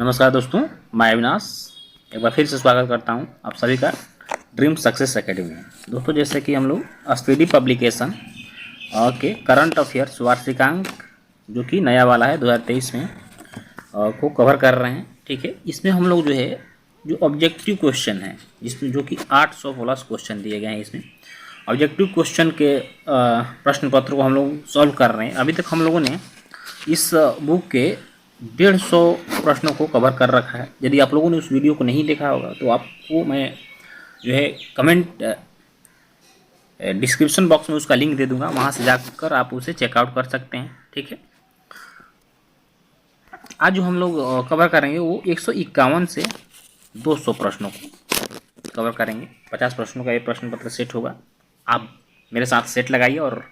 नमस्कार दोस्तों, मैं अविनाश एक बार फिर से स्वागत करता हूं आप सभी का ड्रीम सक्सेस एकेडमी में। दोस्तों, जैसे कि हम लोग स्पीडी पब्लिकेशन के करंट अफेयर्स वार्षिकांक जो कि नया वाला है 2023 में को कवर कर रहे हैं। ठीक है, इसमें हम लोग जो ऑब्जेक्टिव क्वेश्चन है, जिसमें जो कि 800 प्लस क्वेश्चन दिए गए हैं, इसमें ऑब्जेक्टिव क्वेश्चन के प्रश्न पत्र को हम लोग सॉल्व कर रहे हैं। अभी तक हम लोगों ने इस बुक के 150 प्रश्नों को कवर कर रखा है। यदि आप लोगों ने उस वीडियो को नहीं देखा होगा तो आपको मैं कमेंट डिस्क्रिप्शन बॉक्स में उसका लिंक दे दूंगा, वहां से जाकर आप उसे चेकआउट कर सकते हैं। ठीक है, आज जो हम लोग कवर करेंगे वो 151 से 200 प्रश्नों को कवर करेंगे। 50 प्रश्नों का ये प्रश्न पत्र सेट होगा। आप मेरे साथ सेट लगाइए और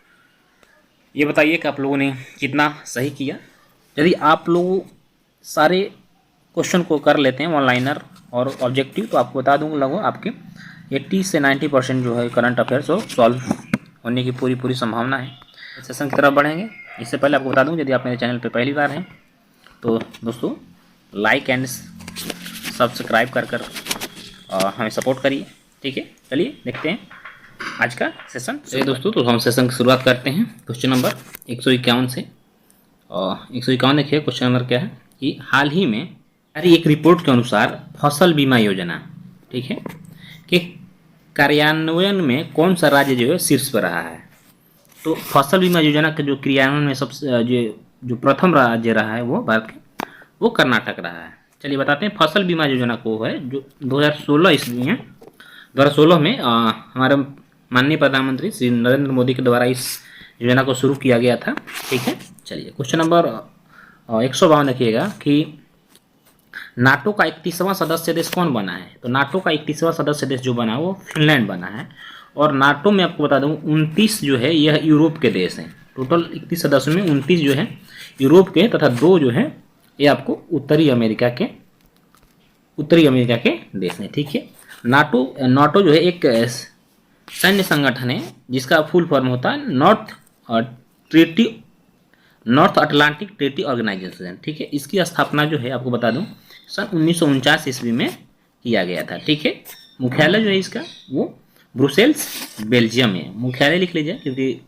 ये बताइए कि आप लोगों ने कितना सही किया। यदि आप लोग सारे क्वेश्चन को कर लेते हैं ऑनलाइनर और ऑब्जेक्टिव, तो आपको बता दूंगा लगभग आपके 80 से 90% जो है करंट अफेयर्स वो सॉल्व होने की पूरी संभावना है। सेशन की तरफ बढ़ेंगे। इससे पहले आपको बता दूं, यदि आप मेरे चैनल पर पहली बार हैं तो दोस्तों लाइक एंड सब्सक्राइब कर हमें सपोर्ट करिए। ठीक है, चलिए देखते हैं आज का सेशन। चलिए दोस्तों, तो हम सेशन की शुरुआत करते हैं क्वेश्चन नंबर 151 से। 151 देखिए, क्वेश्चन नंबर क्या है कि हाल ही में एक रिपोर्ट के अनुसार फसल बीमा योजना, ठीक है, कि कार्यान्वयन में कौन सा राज्य जो है शीर्ष पर रहा है। तो फसल बीमा योजना के जो क्रियान्वयन में सबसे जो प्रथम राज्य रहा है वो भारत के वो कर्नाटक रहा है। चलिए बताते हैं। फसल बीमा योजना को है जो 2016 ईस्वी में 2016 में हमारे माननीय प्रधानमंत्री श्री नरेंद्र मोदी के द्वारा इस योजना को शुरू किया गया था। ठीक है, चलिए क्वेश्चन नंबर 152 देखिएगा कि नाटो का 31वां सदस्य देश कौन बना है। तो नाटो का 31वां सदस्य देश जो बना है वो फिनलैंड बना है। और नाटो में आपको बता दूं 29 जो है यह यूरोप के देश हैं। टोटल 31 सदस्यों में 29 जो है यूरोप के तथा 2 जो है ये आपको उत्तरी अमेरिका के देश हैं। ठीक है, नाटो जो है एक सैन्य संगठन है जिसका फुल फॉर्म होता है नॉर्थ अटलांटिक ट्रीटी ऑर्गेनाइजेशन। ठीक है, इसकी स्थापना जो है आपको बता दूं सन 1949 ईस्वी में किया गया था। ठीक है, मुख्यालय जो है इसका वो ब्रुसेल्स बेल्जियम है। मुख्यालय लिख लीजिए, क्योंकि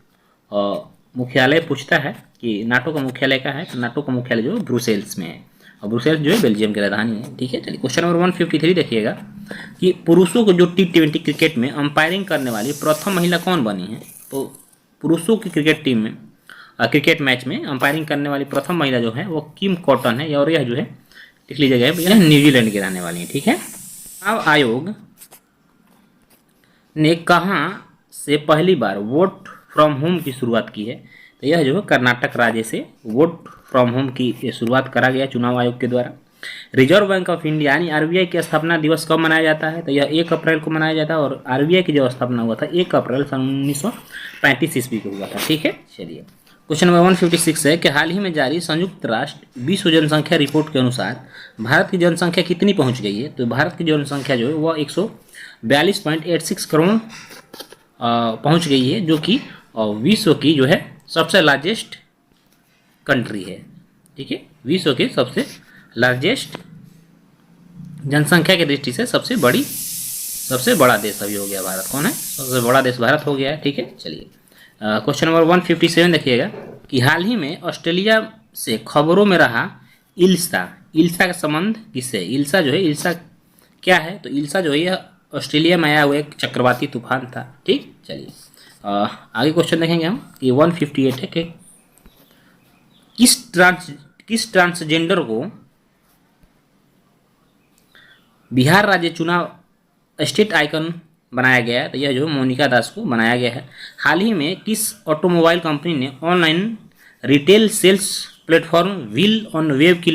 मुख्यालय पूछता है कि नाटो का मुख्यालय क्या है, तो नाटो का मुख्यालय जो है ब्रुसेल्स में है और ब्रुसेल्स जो है बेल्जियम की राजधानी है। ठीक है, चलिए क्वेश्चन नंबर 153 देखिएगा कि पुरुषों को जो T20 क्रिकेट में अंपायरिंग करने वाली प्रथम महिला कौन बनी है। तो पुरुषों की क्रिकेट मैच में अंपायरिंग करने वाली प्रथम महिला जो है वो किम कॉटन है और यह जो है लिख लीजिएगा यह न्यूजीलैंड की रहने वाली है। ठीक है, चुनाव आयोग ने कहाँ से पहली बार वोट फ्रॉम होम की शुरुआत की है। तो यह जो है कर्नाटक राज्य से वोट फ्रॉम होम की शुरुआत करा गया चुनाव आयोग के द्वारा। रिजर्व बैंक ऑफ इंडिया यानी आरबीआई की स्थापना दिवस कब मनाया जाता है। तो यह 1 अप्रैल को मनाया जाता है और आरबीआई की जो स्थापना हुआ था 1 अप्रैल सन 1935 ईस्वी को हुआ था। ठीक है, चलिए क्वेश्चन नंबर 156 है कि हाल ही में जारी संयुक्त राष्ट्र विश्व जनसंख्या रिपोर्ट के अनुसार भारत की जनसंख्या कितनी पहुंच गई है। तो भारत की जनसंख्या जो है वह 142.86 करोड़ पहुंच गई है, जो कि विश्व की जो है सबसे लार्जेस्ट कंट्री है। ठीक है, विश्व के सबसे लार्जेस्ट जनसंख्या की दृष्टि से सबसे बड़ा देश अभी हो गया भारत। कौन है सबसे बड़ा देश? भारत हो गया है। ठीक है, चलिए क्वेश्चन नंबर 157 देखिएगा कि हाल ही में ऑस्ट्रेलिया से खबरों में रहा इल्सा का संबंध किससे? इल्सा जो है, इल्सा क्या है? तो इल्सा जो है यह ऑस्ट्रेलिया में आया हुआ एक चक्रवाती तूफान था। ठीक, चलिए आगे क्वेश्चन देखेंगे हम कि 158 है कि किस ट्रांसजेंडर को बिहार राज्य चुनाव स्टेट आइकन बनाया गया है। तो यह जो मोनिका दास को बनाया गया है। हाल ही में किस ऑटोमोबाइल कंपनी ने online retail sales platform wheel on web की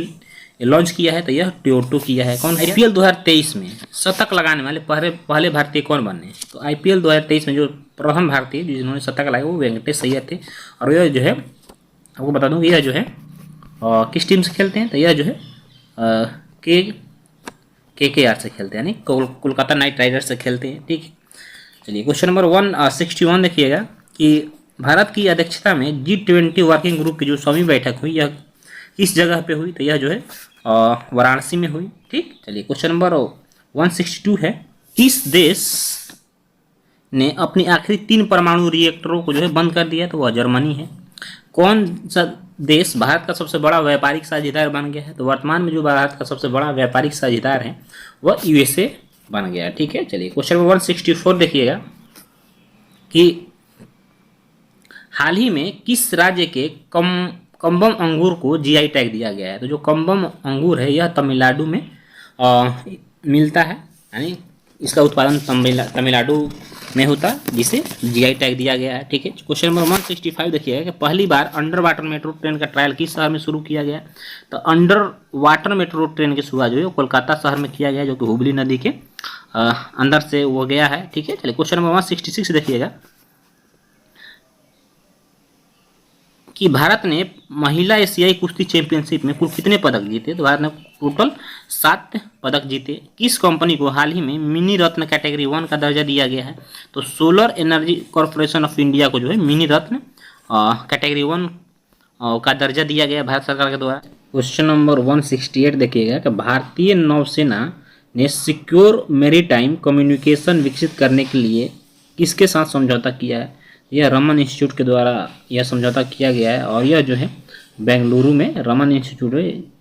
लॉन्च किया है। तो यह टोयोटो किया है। कौन? आईपीएल 2023 में शतक लगाने वाले पहले भारतीय कौन बने? तो आईपीएल 2023 में जो प्रथम भारतीय जिन्होंने शतक लगाया वो वेंकटेश अय्यर थे। और यह जो है आपको बता दूं यह जो है किस टीम से खेलते हैं। तो यह जो है KKR से खेलते हैं, यानी कोलकाता नाइट राइडर्स से खेलते हैं। ठीक है, चलिए क्वेश्चन नंबर 161 देखिएगा कि भारत की अध्यक्षता में G20 वर्किंग ग्रुप की जो 100वीं बैठक हुई यह किस जगह पे हुई। तो यह जो है वाराणसी में हुई। ठीक, चलिए क्वेश्चन नंबर 162 है, किस देश ने अपनी आखिरी 3 परमाणु रिएक्टरों को जो है बंद कर दिया? तो वह जर्मनी है। कौन सा देश भारत का सबसे बड़ा व्यापारिक साझेदार बन गया है? तो वर्तमान में जो भारत का सबसे बड़ा व्यापारिक साझेदार है वह यूएसए बन गया। ठीक है, चलिए क्वेश्चन नंबर 164 देखिएगा कि हाल ही में किस राज्य के कम्बम अंगूर को जीआई टैग दिया गया है? तो जो कम्बम अंगूर है यह तमिलनाडु में मिलता है, यानी इसका उत्पादन तमिलनाडु में होता है, जिसे जीआई टैग दिया गया है। ठीक है, क्वेश्चन नंबर 165 देखिएगा कि पहली बार अंडर वाटर मेट्रो ट्रेन का ट्रायल किस शहर में शुरू किया गया? तो अंडर वाटर मेट्रो ट्रेन की शुरुआत जो है कोलकाता शहर में किया गया, जो कि हुगली नदी के अंदर से वो गया है। ठीक है, चलिए क्वेश्चन नंबर 166 देखिएगा कि भारत ने महिला एशियाई कुश्ती चैंपियनशिप में कुल कितने पदक जीते? तो भारत ने टोटल 7 पदक जीते। किस कंपनी को हाल ही में मिनी रत्न कैटेगरी 1 का दर्जा दिया गया है? तो solar energy corporation of India को जो है मिनी रत्न कैटेगरी 1 का दर्जा दिया गया भारत सरकार के द्वारा। क्वेश्चन नंबर 168 देखिएगा कि भारतीय नौसेना ने सिक्योर मैरीटाइम कम्युनिकेशन विकसित करने के लिए किसके साथ समझौता किया है? यह रमन इंस्टीट्यूट के द्वारा यह समझौता किया गया है, और यह जो है बेंगलुरु में, रमन इंस्टीट्यूट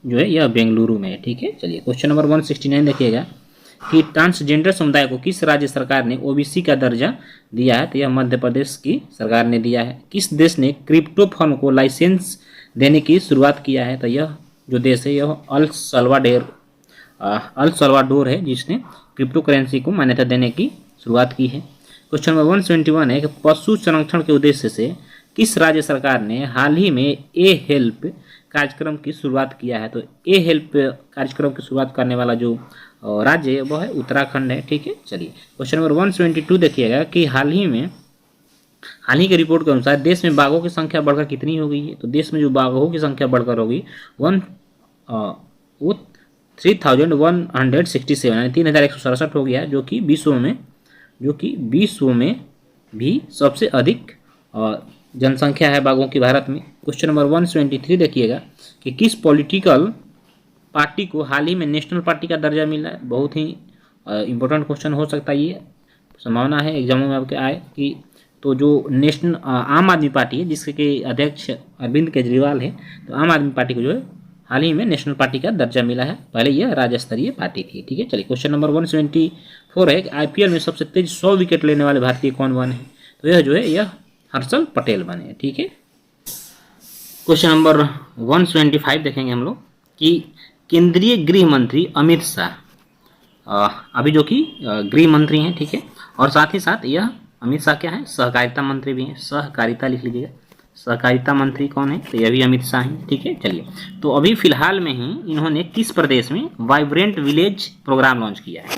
जो है यह बेंगलुरु में है। ठीक है, चलिए क्वेश्चन नंबर 169 देखिएगा कि ट्रांसजेंडर समुदाय को किस राज्य सरकार ने ओबीसी का दर्जा दिया है? तो यह मध्य प्रदेश की सरकार ने दिया है। किस देश ने क्रिप्टो फर्म को लाइसेंस देने की शुरुआत किया है? तो यह जो देश है यह अल सल्वाडोर है, जिसने क्रिप्टो करेंसी को मान्यता देने की शुरुआत की है। क्वेश्चन नंबर 171 है कि पशु संरक्षण के उद्देश्य से किस राज्य सरकार ने हाल ही में ए हेल्प कार्यक्रम की शुरुआत किया है? तो ए हेल्प कार्यक्रम की शुरुआत करने वाला जो राज्य है वह है उत्तराखंड है। ठीक है, चलिए क्वेश्चन नंबर 172 देखिएगा कि हाल ही की रिपोर्ट के अनुसार देश में बाघों की संख्या बढ़कर कितनी हो गई है? तो देश में जो बाघों की संख्या बढ़कर होगी वो 3167 यानी 3167 हो गया, जो कि विश्व में भी सबसे अधिक जनसंख्या है बाघों की भारत में। क्वेश्चन नंबर 173 देखिएगा कि किस पॉलिटिकल पार्टी को हाल ही में नेशनल पार्टी का दर्जा मिला है? बहुत ही इम्पोर्टेंट क्वेश्चन हो सकता है, ये संभावना है एग्जामों में आपके आए कि तो जो नेशनल आम आदमी पार्टी है, जिसके अध्यक्ष अरविंद केजरीवाल है, तो आम आदमी पार्टी को जो है हाल ही में नेशनल पार्टी का दर्जा मिला है, पहले यह राज्य स्तरीय पार्टी थी। ठीक है, चलिए क्वेश्चन नंबर 174 है कि आईपीएल में सबसे तेज 100 विकेट लेने वाले भारतीय कौन बने हैं? तो यह जो है यह हर्षल पटेल बने। ठीक है, क्वेश्चन नंबर 175 देखेंगे हम लोग कि केंद्रीय गृह मंत्री अमित शाह अभी जो कि गृह मंत्री हैं, ठीक है, और साथ ही साथ यह अमित शाह क्या है, सहकारिता मंत्री भी हैं, सहकारिता लिख लीजिएगा, सहकारिता मंत्री कौन है? तो यह भी अमित शाह हैं। ठीक है, चलिए तो अभी फिलहाल में ही इन्होंने किस प्रदेश में वाइब्रेंट विलेज प्रोग्राम लॉन्च किया है?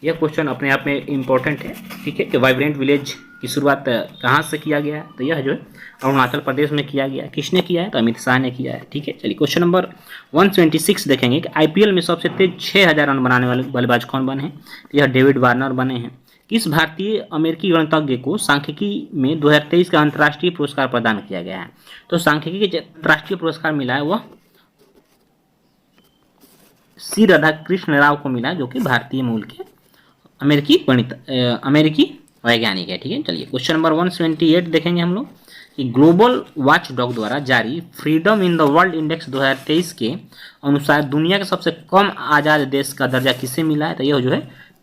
यह क्वेश्चन अपने आप में इम्पोर्टेंट है। ठीक है, कि वाइब्रेंट विलेज की शुरुआत कहाँ से किया गया है? तो यह जो है अरुणाचल प्रदेश में किया गया है। किसने किया है? तो अमित शाह ने किया है। ठीक है, चलिए क्वेश्चन नंबर 126 देखेंगे कि आईपीएल में सबसे तेज 6000 रन बनाने वाले बल्लेबाज कौन बने हैं? तो यह डेविड वार्नर बने हैं। किस भारतीय अमेरिकी गणितज्ञ को सांख्यिकी में 2023 का अंतर्राष्ट्रीय पुरस्कार प्रदान किया गया है? तो सांख्यिकी के राष्ट्रीय पुरस्कार मिला है वह सी राधाकृष्ण राव को मिला, जो कि भारतीय मूल के अमेरिकी वैज्ञानिक है। ठीक है, चलिए क्वेश्चन नंबर 178 देखेंगे हम लोग कि ग्लोबल वॉच डॉग द्वारा जारी freedom in the world index 2023 के अनुसार दुनिया के सबसे कम आज़ाद देश का दर्जा किसे मिला है? तो यह जो है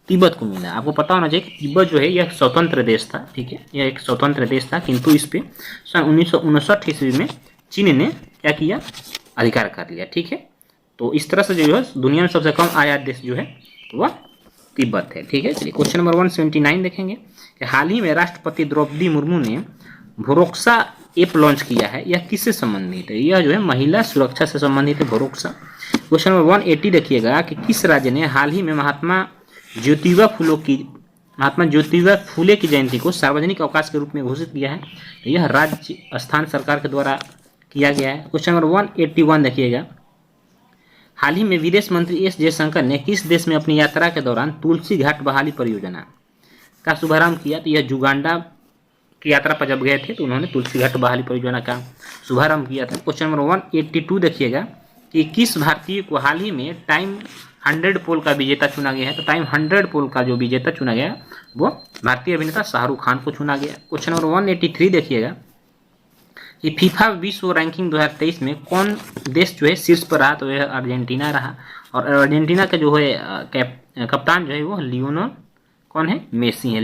तिब्बत को मिला है। आपको पता होना चाहिए कि तिब्बत जो है यह स्वतंत्र देश था। ठीक है, यह एक स्वतंत्र देश था, किंतु इस पर सन 1959 ईस्वी में चीन ने क्या किया, अधिकार कर लिया। ठीक है, तो इस तरह से जो है दुनिया में सबसे कम आज़ाद देश जो है वह तिब्बत है। ठीक है, चलिए क्वेश्चन नंबर 179 देखेंगे कि हाल ही में राष्ट्रपति द्रौपदी मुर्मू ने भरोक्सा ऐप लॉन्च किया है, यह किससे संबंधित है? यह जो है महिला सुरक्षा से संबंधित है, भरोक्सा। क्वेश्चन नंबर 180 देखिएगा कि किस राज्य ने हाल ही में महात्मा ज्योतिबा फुले की जयंती को सार्वजनिक अवकाश के रूप में घोषित किया है? तो यह राजस्थान सरकार के द्वारा किया गया है। क्वेश्चन नंबर 181 देखिएगा, हाल ही में विदेश मंत्री एस जयशंकर ने किस देश में अपनी यात्रा के दौरान तुलसी घाट बहाली परियोजना का शुभारंभ किया? तो यह जुगांडा की यात्रा पर जब गए थे तो उन्होंने तुलसी घाट बहाली परियोजना का शुभारंभ किया था। क्वेश्चन नंबर 182 देखिएगा कि किस भारतीय को हाल ही में टाइम 100 पोल का विजेता चुना गया है। तो टाइम 100 पोल का जो विजेता चुना गया वो भारतीय अभिनेता शाहरुख खान को चुना गया। क्वेश्चन नंबर 183 देखिएगा कि फीफा विश्व रैंकिंग 2023 में कौन देश जो है शीर्ष पर रहा। तो यह अर्जेंटीना रहा और अर्जेंटीना का जो है कप्तान जो है वो लियोनेल कौन है, मेसी है,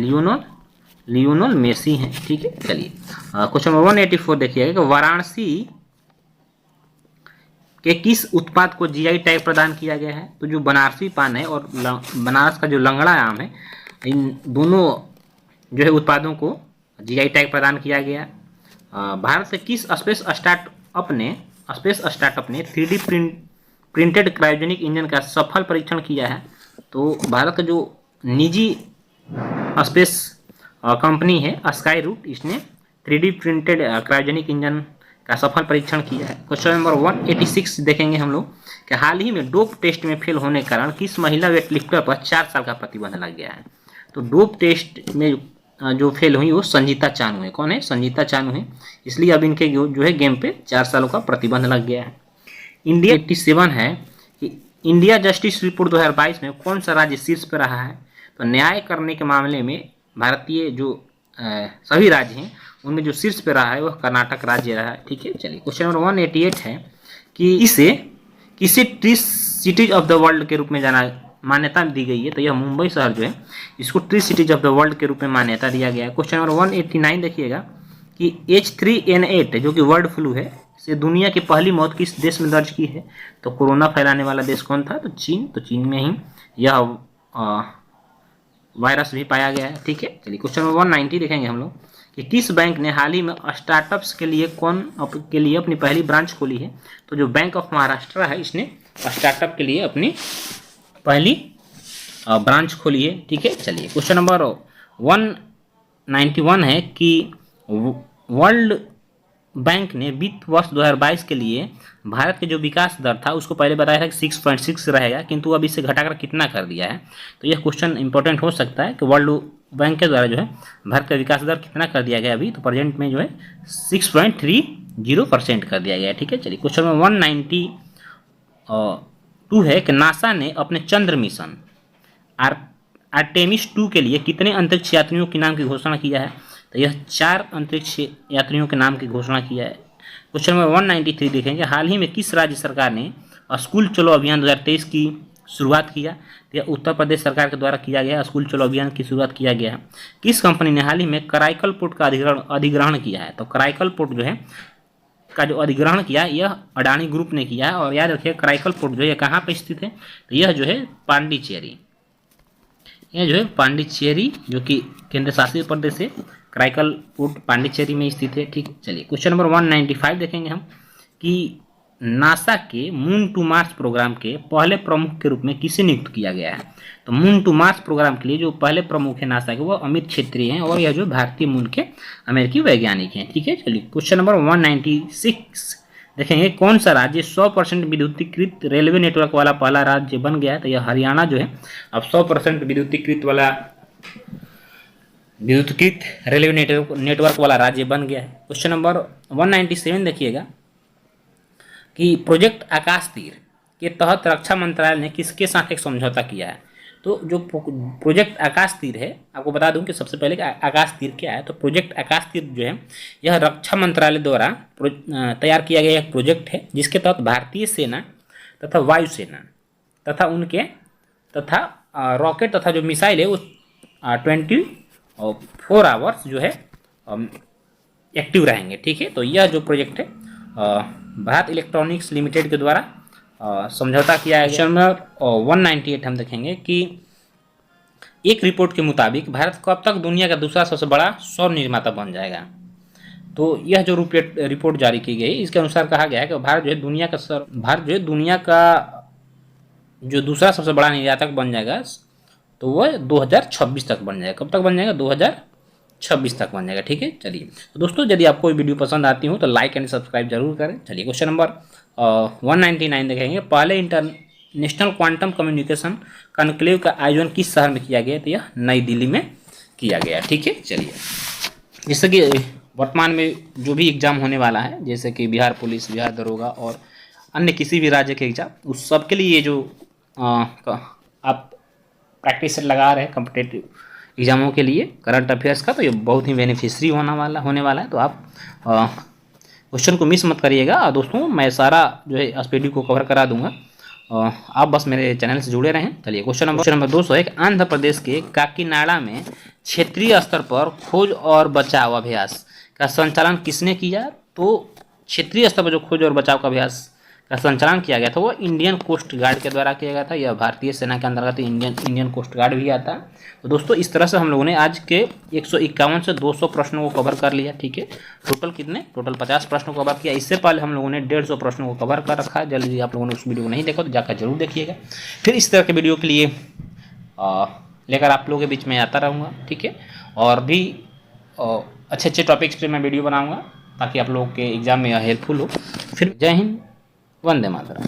लियोनेल मेसी है। ठीक है, चलिए क्वेश्चन नंबर 184 देखिएगा कि वाराणसी के किस उत्पाद को जीआई टैग प्रदान किया गया है। तो जो बनारसी पान है और बनारस का जो लंगड़ा आम है, इन दोनों जो है उत्पादों को जीआई टैग प्रदान किया गया। भारत से किस स्पेस स्टार्टअप ने 3D प्रिंटेड क्रायोजेनिक इंजन का सफल परीक्षण किया है। तो भारत का जो निजी स्पेस कंपनी है स्काई रूट, इसने 3D प्रिंटेड क्रायोजेनिक इंजन का सफल परीक्षण किया है। क्वेश्चन नंबर 186 देखेंगे हम लोग कि हाल ही में डोप टेस्ट में फेल होने के कारण किस महिला वेटलिफ्टर पर 4 साल का प्रतिबंध लग गया है। तो डोप टेस्ट में जो फेल हुई वो संजीता चानू है। कौन है, संजीता चानू है, इसलिए अब इनके जो है गेम पे 4 सालों का प्रतिबंध लग गया है। इंडिया 87 है कि इंडिया जस्टिस रिपोर्ट 2022 में कौन सा राज्य शीर्ष पर रहा है। तो न्याय करने के मामले में भारतीय जो सभी राज्य हैं उनमें जो शीर्ष पे रहा है वह कर्नाटक राज्य रहा है। ठीक है, चलिए क्वेश्चन नंबर 188 है कि किसे tree cities of the world के रूप में मान्यता दी गई है। तो यह मुंबई शहर जो है इसको tree cities of the world के रूप में मान्यता दिया गया है। क्वेश्चन नंबर 189 देखिएगा कि H3N8 जो कि बर्ड फ्लू है से दुनिया की पहली मौत किस देश में दर्ज की है। तो कोरोना फैलाने वाला देश कौन था, तो चीन। तो चीन में ही यह वायरस भी पाया गया है। ठीक है, चलिए क्वेश्चन नंबर 190 देखेंगे हम लोग कि किस बैंक ने हाल ही में स्टार्टअप्स के लिए अपनी पहली ब्रांच खोली है। तो जो बैंक ऑफ महाराष्ट्र है इसने स्टार्टअप के लिए अपनी पहली ब्रांच खोली है। ठीक है, चलिए क्वेश्चन नंबर 191 है कि वर्ल्ड बैंक ने वित्त वर्ष 2022 के लिए भारत के जो विकास दर था उसको पहले बताया था कि 6.6 रहेगा, किंतु अब इसे घटाकर कितना कर दिया है। तो यह क्वेश्चन इंपॉर्टेंट हो सकता है कि वर्ल्ड बैंक के द्वारा जो है भारत का विकास दर कितना कर दिया गया अभी। तो प्रेजेंट में जो है 6.30% कर दिया गया है। ठीक है, चलिए क्वेश्चन नंबर 192 है कि नासा ने अपने चंद्र मिशन आर्टेमिस 2 के लिए कितने अंतरिक्ष यात्रियों के नाम की घोषणा किया है। तो यह 4 अंतरिक्ष यात्रियों के नाम की घोषणा किया है। क्वेश्चन नंबर 193 देखेंगे हाल ही में किस राज्य सरकार ने स्कूल चलो अभियान 2023 की शुरुआत किया। यह उत्तर प्रदेश सरकार के द्वारा किया गया स्कूल चलो अभियान की शुरुआत किया गया है। किस कंपनी ने हाल ही में कराईकल पोर्ट का अधिग्रहण किया है। तो कराईकल पोर्ट जो है का जो अधिग्रहण किया यह अडानी ग्रुप ने किया है। और याद रखिए कराईकल पोर्ट जो है कहाँ पर स्थित है, तो यह जो है पांडिचेरी, यह जो है पांडिचेरी जो कि केंद्र शासित प्रदेश है, कराईकल पोर्ट पांडिचेरी में स्थित है। ठीक, चलिए क्वेश्चन नंबर 195 देखेंगे हम कि नासा के मून टू मार्स प्रोग्राम के पहले प्रमुख के रूप में किसे नियुक्त किया गया है। तो मून टू मार्स प्रोग्राम के लिए जो पहले प्रमुख है नासा के वो अमित छेत्री हैं और यह जो भारतीय मूल के अमेरिकी वैज्ञानिक हैं। ठीक है, चलिए क्वेश्चन नंबर 196 देखेंगे कौन सा राज्य 100% विद्युतीकृत रेलवे नेटवर्क वाला पहला राज्य बन गया है। तो यह हरियाणा जो है अब 100% विद्युतीकृत रेलवे नेटवर्क वाला राज्य बन गया है। क्वेश्चन नंबर 197 देखिएगा कि प्रोजेक्ट आकाश तीर के तहत रक्षा मंत्रालय ने किसके साथ एक समझौता किया है। तो जो प्रोजेक्ट आकाश तीर है, आपको बता दूं कि सबसे पहले आकाश तीर क्या है। तो प्रोजेक्ट आकाश तीर जो है यह रक्षा मंत्रालय द्वारा तैयार किया गया एक प्रोजेक्ट है जिसके तहत भारतीय सेना तथा वायुसेना तथा रॉकेट तथा जो मिसाइल है वो 24 आवर्स जो है एक्टिव रहेंगे। ठीक है, तो यह जो प्रोजेक्ट है भारत इलेक्ट्रॉनिक्स लिमिटेड के द्वारा समझौता किया है। क्वेश्चन नंबर 198 हम देखेंगे कि एक रिपोर्ट के मुताबिक भारत कब तक दुनिया का दूसरा सबसे बड़ा सौर निर्माता बन जाएगा। तो यह जो रिपोर्ट जारी की गई इसके अनुसार कहा गया है कि भारत जो है दुनिया का जो दूसरा सबसे बड़ा निर्यातक बन जाएगा। तो वह 2026 तक बन जाएगा। कब तक बन जाएगा, 2026 तक बन जाएगा। ठीक है, चलिए तो दोस्तों यदि आपको वीडियो पसंद आती हो तो लाइक एंड सब्सक्राइब जरूर करें। चलिए क्वेश्चन नंबर 199 देखेंगे पहले इंटरनेशनल क्वांटम कम्युनिकेशन कॉन्क्लेव का आयोजन किस शहर में किया गया। तो यह नई दिल्ली में किया गया। ठीक है, चलिए जैसे कि वर्तमान में जो भी एग्जाम होने वाला है जैसे कि बिहार पुलिस, बिहार दरोगा और अन्य किसी भी राज्य के एग्जाम, उस सब के लिए ये जो आप प्रैक्टिस सेट लगा रहे हैं कॉम्पिटेटिव एग्जामों के लिए करंट अफेयर्स का, तो ये बहुत ही बेनिफिशियरी होने वाला है। तो आप क्वेश्चन को मिस मत करिएगा। और दोस्तों मैं सारा जो है इस वीडियो को कवर करा दूंगा, आप बस मेरे चैनल से जुड़े रहें। चलिए क्वेश्चन नंबर 201, आंध्र प्रदेश के काकीनाडा में क्षेत्रीय स्तर पर खोज और बचाव अभ्यास का संचालन किसने किया? तो क्षेत्रीय स्तर पर जो खोज और बचाव का अभ्यास का संचालन किया गया था वो इंडियन कोस्ट गार्ड के द्वारा किया गया था। यह भारतीय सेना के अंतर्गत इंडियन कोस्ट गार्ड भी आता है। तो दोस्तों इस तरह से हम लोगों ने आज के 151 से 200 प्रश्नों को कवर कर लिया। ठीक है, टोटल 50 प्रश्नों को कवर किया। इससे पहले हम लोगों ने 150 प्रश्नों को कवर कर रखा है। जल्दी आप लोगों ने उस वीडियो को नहीं देखा तो जाकर जरूर देखिएगा। फिर इस तरह के वीडियो के लिए लेकर आप लोगों के बीच में आता रहूँगा। ठीक है, और भी अच्छे अच्छे टॉपिक्स पे मैं वीडियो बनाऊँगा ताकि आप लोगों के एग्जाम में हेल्पफुल हो। फिर जय हिंद, वंदे मातरम।